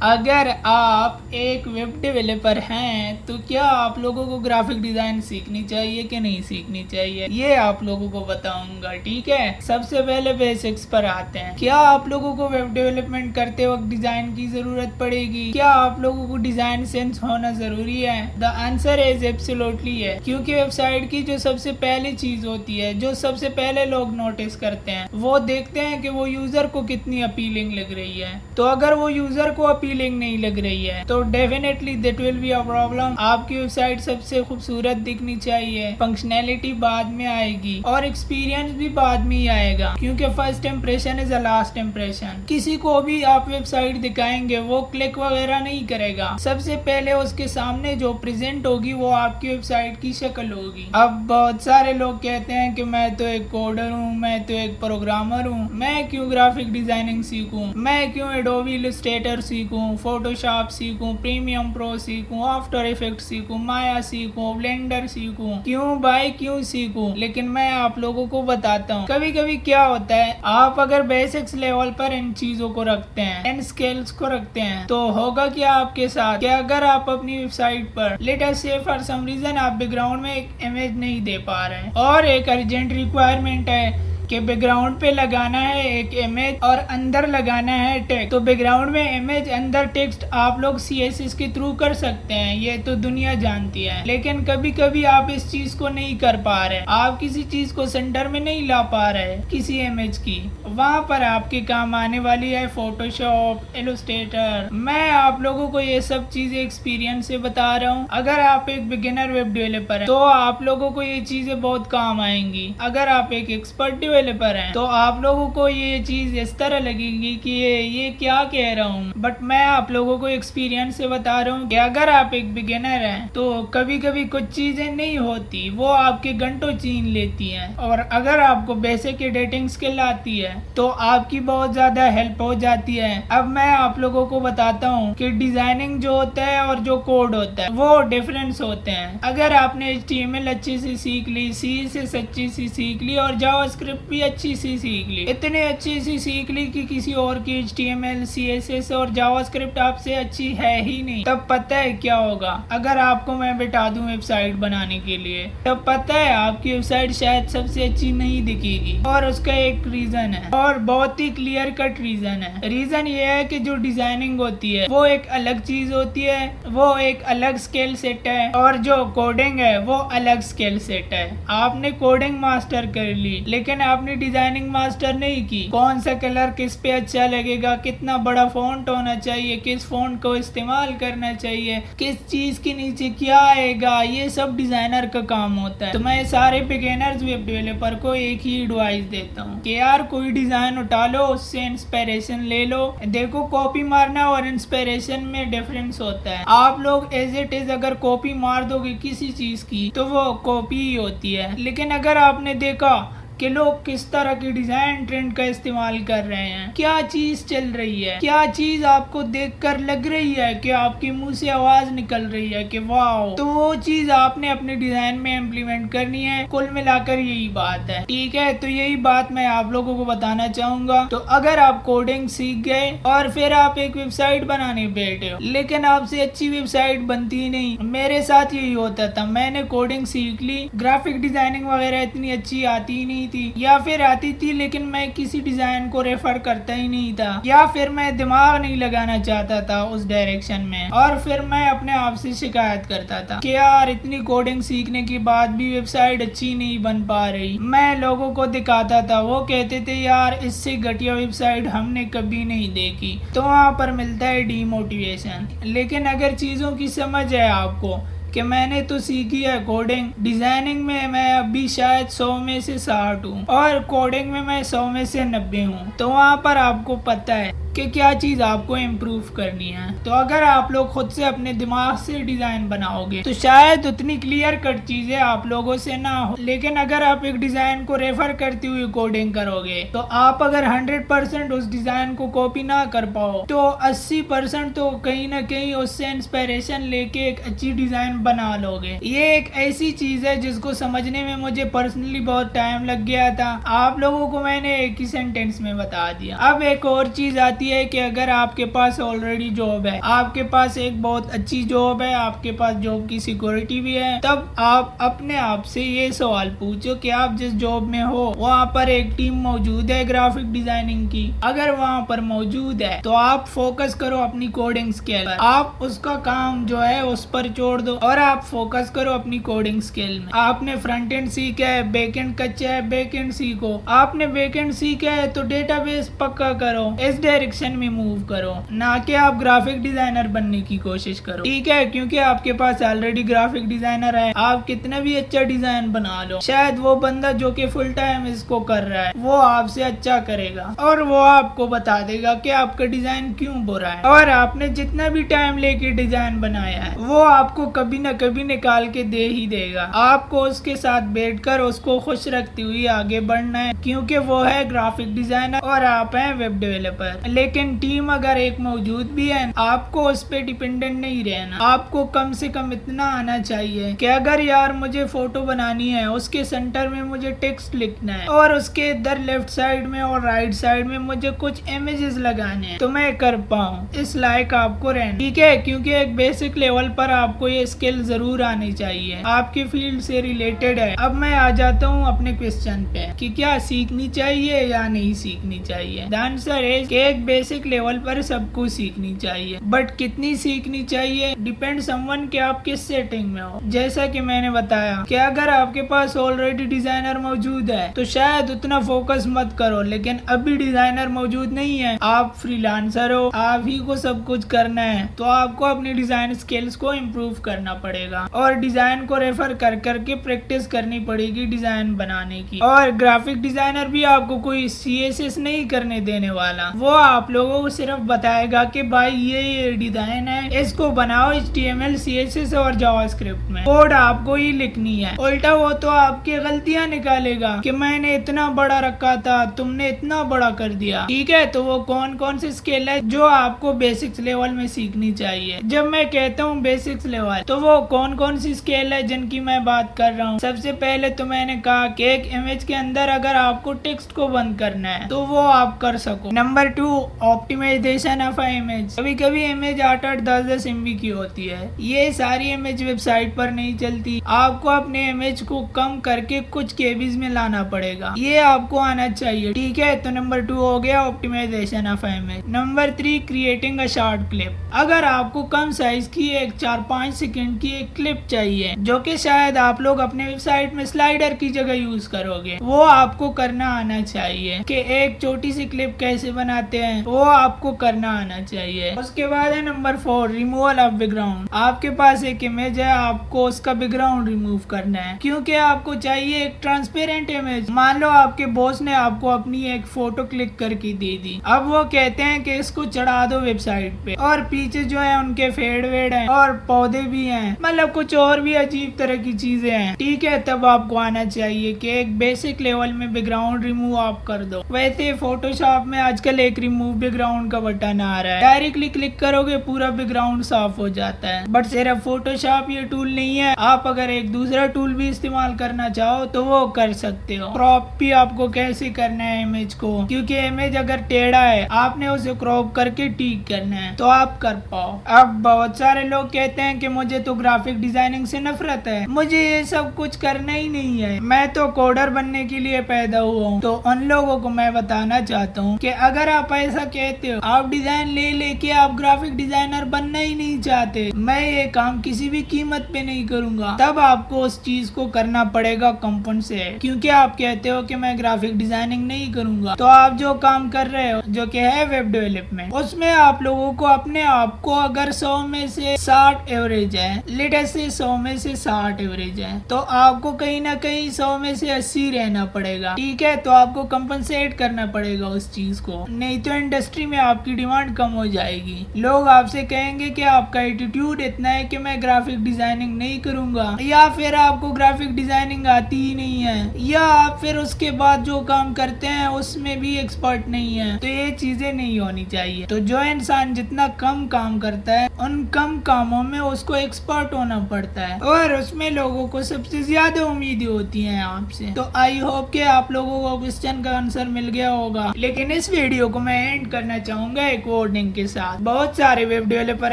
अगर आप एक वेब डेवलपर हैं तो क्या आप लोगों को ग्राफिक डिजाइन सीखनी चाहिए कि नहीं सीखनी चाहिए, ये आप लोगों को बताऊंगा। ठीक है, सबसे पहले बेसिक्स पर आते हैं। क्या आप लोगों को वेब डेवलपमेंट करते वक्त डिजाइन की जरूरत पड़ेगी? क्या आप लोगों को डिजाइन सेंस होना जरूरी है? द आंसर इज एब्सोल्युटली है, क्योंकि वेबसाइट की जो सबसे पहली चीज होती है, जो सबसे पहले लोग नोटिस करते हैं, वो देखते हैं कि वो यूजर को कितनी अपीलिंग लग रही है। तो अगर वो यूजर को अपीलिंग नहीं लग रही है तो definitely that will be a problem. आपकी वेबसाइट सबसे खूबसूरत दिखनी चाहिए, फंक्शनैलिटी बाद में आएगी और एक्सपीरियंस भी बाद में ही आएगा, क्योंकि first impression is a last impression. किसी को भी आप वेबसाइट दिखाएंगे वो क्लिक वगैरह नहीं करेगा, सबसे पहले उसके सामने जो प्रेजेंट होगी वो आपकी वेबसाइट की शक्ल होगी। अब बहुत सारे लोग कहते हैं कि मैं तो एक कोडर हूँ, मैं तो एक प्रोग्रामर हूँ, मैं क्यों ग्राफिक डिजाइनिंग सीखूं, मैं क्यों एडोबी इलस्ट्रेटर सीखूं, फोटोशॉप सीखूं, प्रीमियम प्रो सीखूं, आफ्टर इफेक्ट्स सीखूं, माया सीखूं, ब्लेंडर सीखूं, क्यों भाई क्यों सीखूं? लेकिन मैं आप लोगों को बताता हूँ, कभी कभी क्या होता है, आप अगर बेसिक्स लेवल पर इन चीजों को रखते हैं, इन स्किल्स को रखते हैं, तो होगा क्या आपके साथ कि अगर आप अपनी वेबसाइट पर लेट अस से फॉर सम रीजन आप बैकग्राउंड में एक इमेज नहीं दे पा रहे हैं और एक अर्जेंट रिक्वायरमेंट है कि बैकग्राउंड पे लगाना है एक इमेज और अंदर लगाना है टेक्स्ट, तो बैकग्राउंड में इमेज अंदर टेक्स्ट आप लोग CSS के थ्रू कर सकते हैं, ये तो दुनिया जानती है। लेकिन कभी कभी आप इस चीज को नहीं कर पा रहे, आप किसी चीज को सेंटर में नहीं ला पा रहे किसी इमेज की, वहाँ पर आपके काम आने वाली है फोटोशॉप, इलस्ट्रेटर। मैं आप लोगों को ये सब चीजें एक्सपीरियंस से बता रहा हूँ। अगर आप एक बिगिनर वेब डेवलपर है तो आप लोगों को ये चीजें बहुत काम आएंगी। अगर आप एक एक्सपर्ट डेवलपर हैं तो आप लोगों को ये चीज इस तरह लगेगी कि ये क्या कह रहा हूँ, बट मैं आप लोगों को एक्सपीरियंस से बता रहा हूँ कि अगर आप एक बिगिनर हैं तो कभी कभी कुछ चीजें नहीं होती, वो आपके घंटों छीन लेती हैं, और अगर आपको बेसिक एडिटिंग स्किल आती है तो आपकी बहुत ज्यादा हेल्प हो जाती है। अब मैं आप लोगों को बताता हूँ कि डिजाइनिंग जो होता है और जो कोड होता है वो डिफरेंस होते हैं। अगर आपने HTML अच्छे से सीख ली, CSS अच्छी सी सीख ली और जावास्क्रिप्ट भी अच्छी सी सीख ली, इतनी अच्छी सी सीख ली कि किसी और की HTML, CSS और जावास्क्रिप्ट आपसे अच्छी है ही नहीं, तब पता है क्या होगा? अगर आपको मैं बैठा दूं वेबसाइट बनाने के लिए, तब पता है आपकी वेबसाइट शायद सबसे अच्छी नहीं दिखेगी, और उसका एक रीजन है, और बहुत ही क्लियर कट रीजन है। रीजन ये है कि जो डिजाइनिंग होती है वो एक अलग चीज होती है, वो एक अलग स्किल सेट है, और जो कोडिंग है वो अलग स्किल सेट है। आपने कोडिंग मास्टर कर ली लेकिन आपने डिजाइनिंग मास्टर नहीं की। कौन सा कलर किस पे अच्छा लगेगा, कितना बड़ा फॉन्ट होना चाहिए, किस फॉन्ट को इस्तेमाल करना चाहिए, किस चीज के नीचे क्या आएगा, ये सब डिजाइनर का काम होता है। तो मैं सारे बिगिनर्स वेब डेवलपर को एक ही एडवाइस देता हूँ कि यार कोई डिजाइन उठा लो, उससे इंस्पिरेशन ले लो। देखो, कॉपी मारना और इंस्पिरेशन में डिफरेंस होता है। आप लोग एज इट इज अगर कॉपी मार दोगे किसी चीज की तो वो कॉपी ही होती है, लेकिन अगर आपने देखा कि लोग किस तरह की डिजाइन ट्रेंड का इस्तेमाल कर रहे हैं, क्या चीज चल रही है, क्या चीज आपको देखकर लग रही है कि आपके मुंह से आवाज निकल रही है कि वाओ, तो वो चीज आपने अपने डिजाइन में इम्प्लीमेंट करनी है। कुल मिलाकर यही बात है। ठीक है, तो यही बात मैं आप लोगों को बताना चाहूंगा। तो अगर आप कोडिंग सीख गए और फिर आप एक वेबसाइट बनाने बैठे हो लेकिन आपसे अच्छी वेबसाइट बनती नहीं, मेरे साथ यही होता था। मैंने कोडिंग सीख ली, ग्राफिक डिजाइनिंग वगैरह इतनी अच्छी आती नहीं थी, या फिर आती थी लेकिन मैं किसी डिजाइन को रेफर करता ही नहीं था, या फिर मैं दिमाग नहीं लगाना चाहता था उस डायरेक्शन में, और फिर मैं अपने आप से शिकायत करता था कि यार इतनी कोडिंग सीखने के बाद भी वेबसाइट अच्छी नहीं बन पा रही। मैं लोगों को दिखाता था, वो कहते थे यार इससे घटिया वेबसाइट हमने कभी नहीं देखी, तो वहाँ पर मिलता है डीमोटिवेशन। लेकिन अगर चीजों की समझ है आपको कि मैंने तो सीखी है कोडिंग, डिजाइनिंग में मैं अभी शायद 100 में से 60 हूँ और कोडिंग में मैं 100 में से 90 हूँ, तो वहाँ पर आपको पता है कि क्या चीज आपको इम्प्रूव करनी है। तो अगर आप लोग खुद से अपने दिमाग से डिजाइन बनाओगे तो शायद उतनी क्लियर कट चीजें आप लोगों से ना हो, लेकिन अगर आप एक डिजाइन को रेफर करती हुई कोडिंग करोगे तो आप अगर 100% उस डिजाइन को कॉपी ना कर पाओ तो 80% तो कहीं ना कहीं उससे इंस्पिरेशन लेके एक अच्छी डिजाइन बना लोगे। ये एक ऐसी चीज है जिसको समझने में मुझे पर्सनली बहुत टाइम लग गया था। आप लोगों को मैंने एक ही सेंटेंस में बता दिया। अब एक और चीज आती आती है कि अगर आपके पास ऑलरेडी जॉब है, आपके पास एक बहुत अच्छी जॉब है, आपके पास जॉब की सिक्योरिटी भी है, तब आप अपने आप से ये सवाल पूछो कि आप जिस जॉब में हो वहाँ पर एक टीम मौजूद है ग्राफिक डिजाइनिंग की। अगर वहाँ पर मौजूद है तो आप फोकस करो अपनी कोडिंग स्किल पर, आप उसका काम जो है उस पर छोड़ दो और आप फोकस करो अपनी कोडिंग स्किल में। आपने फ्रंट एंड सीखा है, बैक एंड कच्चा है, बैक एंड सीखो। आपने बैक एंड सीखा है तो डेटाबेस पक्का करो, इस डायरेक्शन में मूव करो, ना कि आप ग्राफिक डिजाइनर बनने की कोशिश करो, ठीक है? क्योंकि आपके पास ऑलरेडी ग्राफिक डिजाइनर है, आप कितना भी अच्छा डिजाइन बना लो, शायद वो बंदा जो कि फुल टाइम इसको कर रहा है वो आपसे अच्छा करेगा और वो आपको बता देगा कि आपका डिजाइन क्यों बुरा है। और आपने जितना भी टाइम लेके डिजाइन बनाया है वो आपको कभी न कभी निकाल के दे ही देगा। आपको उसके साथ बैठकर उसको खुश रखती हुई आगे बढ़ना है, क्योंकि वो है ग्राफिक डिजाइनर और आप हैं वेब डेवलपर। लेकिन टीम अगर एक मौजूद भी है, आपको उस पे डिपेंडेंट नहीं रहना। आपको कम से कम इतना आना चाहिए कि अगर यार मुझे फोटो बनानी है, उसके सेंटर में मुझे टेक्स्ट लिखना है और उसके इधर लेफ्ट साइड में और राइट साइड में मुझे कुछ इमेजेस लगाने हैं तो मैं कर पाऊँ, इस लायक आपको रहना, ठीक है? क्योंकि एक बेसिक लेवल पर आपको ये स्किल जरूर आनी चाहिए, आपकी फील्ड से रिलेटेड है। अब मैं आ जाता हूँ अपने क्वेश्चन पे कि क्या सीखनी चाहिए या नहीं सीखनी चाहिए। द आंसर है कि एक बेसिक लेवल पर सबको सीखनी चाहिए, बट कितनी सीखनी चाहिए डिपेंड समवन कि आप किस सेटिंग में हो। जैसा कि मैंने बताया कि अगर आपके पास ऑलरेडी डिजाइनर मौजूद है तो शायद उतना फोकस मत करो, लेकिन अभी डिजाइनर मौजूद नहीं है, आप फ्रीलांसर हो, आप ही को सब कुछ करना है, तो आपको अपनी डिजाइन स्किल्स को इम्प्रूव करना पड़ेगा और डिजाइन को रेफर कर करके प्रैक्टिस करनी पड़ेगी डिजाइन बनाने की। और ग्राफिक डिजाइनर भी आपको कोई CSS नहीं करने देने वाला, वो आप लोगों को सिर्फ बताएगा कि भाई ये डिजाइन है, इसको बनाओ HTML CSS और जावास्क्रिप्ट में, कोड आपको ही लिखनी है। उल्टा वो तो आपकी गलतियां निकालेगा कि मैंने इतना बड़ा रखा था, तुमने इतना बड़ा कर दिया, ठीक है? तो वो कौन कौन से स्किल है जो आपको बेसिक्स लेवल में सीखनी चाहिए। जब मैं कहता हूँ बेसिक्स लेवल तो वो कौन कौन सी स्किल है जिनकी मैं बात कर रहा हूँ। सबसे पहले तो मैंने कहा कि एक इमेज के अंदर अगर आपको टेक्स्ट को बंद करना है तो वो आप कर सको। Number 2, optimisation of image. कभी कभी इमेज 8-8, 10-10 MB की होती है, ये सारी इमेज वेबसाइट पर नहीं चलती, आपको अपने इमेज को कम करके कुछ केबीज में लाना पड़ेगा, ये आपको आना चाहिए, ठीक है? तो नंबर 2 हो गया optimisation of image. Number 3, creating a short clip. अगर आपको कम साइज की एक 4-5 सेकंड की एक क्लिप चाहिए जो कि शायद आप लोग अपने वेबसाइट में स्लाइडर की जगह यूज करोगे, वो आपको करना आना चाहिए कि एक छोटी सी क्लिप कैसे बनाते हैं, वो आपको करना आना चाहिए। उसके बाद है नंबर 4, रिमूवल ऑफ बैकग्राउंड। आपके पास एक इमेज है, आपको उसका बैकग्राउंड रिमूव करना है, क्योंकि आपको चाहिए एक ट्रांसपेरेंट इमेज। मान लो आपके बॉस ने आपको अपनी एक फोटो क्लिक करके दे दी, अब वो कहते हैं कि इसको चढ़ा दो वेबसाइट पे, और पीछे जो है उनके फेड वेड है और पौधे भी हैं, मतलब कुछ और भी अजीब तरह की चीजें हैं, ठीक है? तब आपको आना चाहिए कि एक बेसिक लेवल में बैकग्राउंड रिमूव आप कर दो। वैसे फोटोशॉप में आजकल एक रिमूव बैकग्राउंड का बटन आ रहा है, डायरेक्टली क्लिक करोगे पूरा बैकग्राउंड साफ हो जाता है। बट सिर्फ फोटोशॉप ये टूल नहीं है, आप अगर एक दूसरा टूल भी इस्तेमाल करना चाहो तो वो कर सकते हो। क्रॉप भी आपको कैसे करना है इमेज को, क्योंकि इमेज अगर टेढ़ा है आपने उसे क्रॉप करके ठीक करना है तो आप कर पाओ। अब बहुत सारे लोग कहते हैं कि मुझे तो ग्राफिक डिजाइनिंग से नफरत है, मुझे ये सब कुछ करना ही नहीं है, मैं तो कोडर बनने के लिए पैदा हुआ हूँ। तो उन लोगों को मैं बताना चाहता हूँ कि अगर आप ऐसा कहते हो, आप डिजाइन ले लेके आप ग्राफिक डिजाइनर बनना ही नहीं चाहते, मैं ये काम किसी भी कीमत पे नहीं करूंगा, तब आपको उस चीज को करना पड़ेगा कंपनसेट। क्योंकि आप कहते हो कि मैं ग्राफिक डिजाइनिंग नहीं करूंगा, तो आप जो काम कर रहे हो जो कि है वेब डेवलपमेंट, उसमें आप लोगों को अपने आप को अगर 100 में से 60 एवरेज है, लेटर से 100 में से 60 एवरेज है, तो आपको कहीं ना कहीं 100 में से 80 रहना पड़ेगा, ठीक है? तो आपको कंपनसेट करना पड़ेगा उस चीज को, नहीं तो इंडस्ट्री में आपकी डिमांड कम हो जाएगी। लोग आपसे कहेंगे कि आपका एटीट्यूड इतना है कि मैं ग्राफिक डिजाइनिंग नहीं करूंगा, या फिर आपको ग्राफिक डिजाइनिंग आती ही नहीं है, या आप फिर उसके बाद जो काम करते हैं उसमें भी एक्सपर्ट नहीं है। तो ये चीजें नहीं होनी चाहिए। तो जो इंसान जितना कम काम करता है उन कम कामों में उसको एक्सपर्ट होना पड़ता है, और उसमें लोगों को सबसे ज्यादा उम्मीदें होती हैं आपसे। तो आई होप कि आप लोगों को क्वेश्चन का आंसर मिल गया होगा। लेकिन इस वीडियो को मैं एंड करना चाहूंगा एक वार्निंग के साथ। बहुत सारे वेब डेवलपर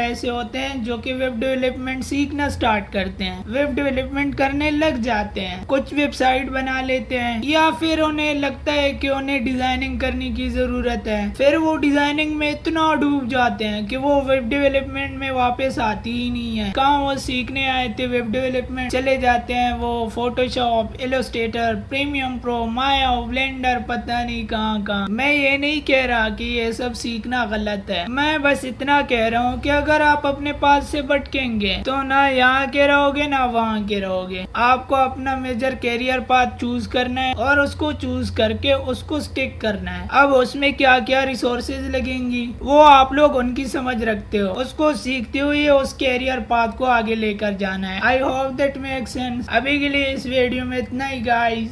ऐसे होते हैं जो कि वेब डेवलपमेंट सीखना स्टार्ट करते हैं, वेब डेवलपमेंट करने लग जाते हैं, कुछ वेबसाइट बना लेते हैं या फिर उन्हें लगता है कि उन्हें डिजाइनिंग करने की जरूरत है, फिर वो डिजाइनिंग में इतना डूब जाते हैं कि वो वेब डेवलपमेंट में वापस आती ही नहीं है। कहाँ वो सीखने आए थे वेब डेवलपमेंट, चले जाते हैं वो फोटोशॉप, इलस्ट्रेटर, प्रीमियम प्रो, माया, ब्लेंडर, पता नहीं कहाँ। मैं ये नहीं कह रहा कि ये सब सीखना गलत है, मैं बस इतना कह रहा हूँ कि अगर आप अपने पास से भटकेंगे तो ना यहाँ के रहोगे ना वहाँ के रहोगे। आपको अपना मेजर कैरियर पाथ चूज करना है और उसको चूज करके उसको स्टिक करना है। अब उसमें क्या क्या रिसोर्सेज लगेंगी वो आप लोग उनकी समझ रखते हो, उसको सीखते हुए उस कैरियर पाथ को आगे लेकर जाना है। I hope that make sense. अभी के लिए इस वीडियो में इतना ही guys.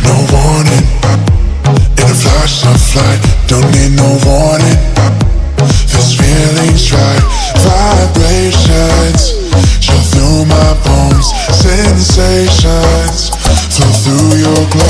No warning, in a flash of light, don't need no warning. This feeling's right, vibrations show through my bones, sensations flow through your glow.